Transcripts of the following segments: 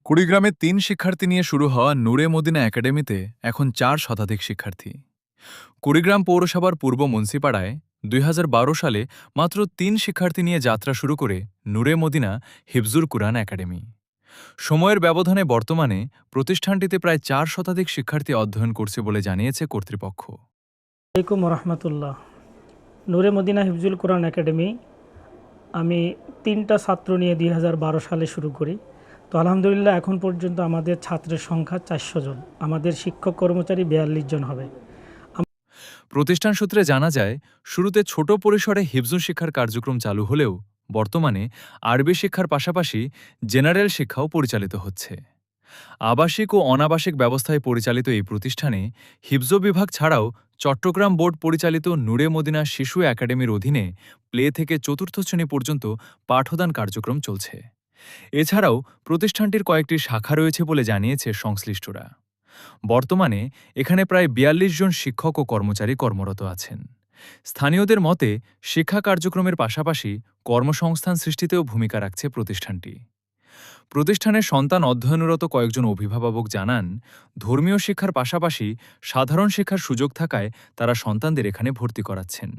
কুড়িগ্রামে ৩ শিক্ষার্থী নিয়ে শুরু হওয়া নূরে মদিনা একাডেমিতে এখন ৪ শতাধিক শিক্ষার্থী। কুড়িগ্রাম পৌরসভার পূর্ব মুন্সিপাড়ায় ২০১২ সালে মাত্র ৩ শিক্ষার্থী নিয়ে যাত্রা শুরু করে নূরে মদিনা হিফজুল কুরআন একাডেমি। সময়ের ব্যবধানে বর্তমানে প্রতিষ্ঠানটিতে প্রায় ৪ শতাধিক শিক্ষার্থী অধ্যয়ন করছে বলে জানিয়েছে কর্তৃপক্ষ। আসসালামাইকুম রহমতুল্লাহ। নূরে মদিনা হিফজুল কোরআন একাডেমি আমি ৩টা ছাত্র নিয়ে ২০১২ সালে শুরু করি। তো আলহামদুলিল্লাহ এখন পর্যন্ত আমাদের ছাত্রের সংখ্যা ৪০০ জন, আমাদের শিক্ষক কর্মচারী ৪২ জন হবে। প্রতিষ্ঠান সূত্রে জানা যায়, শুরুতে ছোট পরিসরে হিফজুল শিক্ষার কার্যক্রম চালু হলেও বর্তমানে আরবি শিক্ষার পাশাপাশি জেনারেল শিক্ষাও পরিচালিত হচ্ছে। আবাসিক ও অনাবাসিক ব্যবস্থায় পরিচালিত এই প্রতিষ্ঠানে হিফজ বিভাগ ছাড়াও চট্টগ্রাম বোর্ড পরিচালিত নূরে মদিনা শিশু একাডেমির অধীনে প্লে থেকে চতুর্থ শ্রেণী পর্যন্ত পাঠদান কার্যক্রম চলছে। এছাড়াও প্রতিষ্ঠানটির কয়েকটি শাখা রয়েছে বলে জানিয়েছে সংশ্লিষ্টরা। বর্তমানে এখানে প্রায় ৪২ জন শিক্ষক ও কর্মচারী কর্মরত আছেন। স্থানীয়দের মতে শিক্ষা কার্যক্রমের পাশাপাশি কর্মসংস্থান সৃষ্টিতেও ভূমিকা রাখছে প্রতিষ্ঠানটি। প্রতিষ্ঠানের সন্তান অধ্যয়নরত কয়েকজন অভিভাবক জানান, ধর্মীয় শিক্ষার পাশাপাশি সাধারণ শিক্ষার সুযোগ থাকায় তারা সন্তানদের এখানে ভর্তি করাচ্ছেন।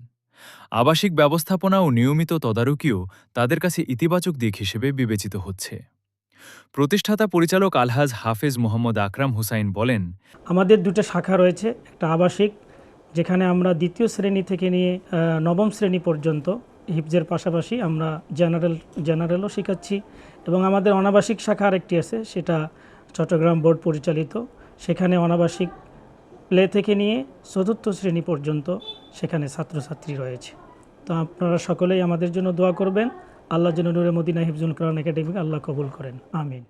আবাসিক ব্যবস্থাপনা ও নিয়মিত তদারকিও তাদের কাছে ইতিবাচক দিক হিসেবে বিবেচিত হচ্ছে। প্রতিষ্ঠাতা পরিচালক আলহাজ হাফেজ মোহাম্মদ আকরাম হুসাইন বলেন, আমাদের দুটো শাখা রয়েছে, একটা আবাসিক যেখানে আমরা দ্বিতীয় শ্রেণী থেকে নিয়ে নবম শ্রেণী পর্যন্ত হিফজের পাশাপাশি আমরা জেনারেলও শেখাচ্ছি, এবং আমাদের অনাবাসিক শাখা আরেকটি আছে, সেটা চট্টগ্রাম বোর্ড পরিচালিত। সেখানে অনাবাসিক প্লে থেকে নিয়ে চতুর্থ শ্রেণী পর্যন্ত সেখানে ছাত্রছাত্রী রয়েছে। তো আপনারা সকলেই আমাদের জন্য দোয়া করবেন, আল্লাহ যেন নূরে মদিনা হিফজুল কোরআন একাডেমি আল্লাহ কবুল করেন, আমিন।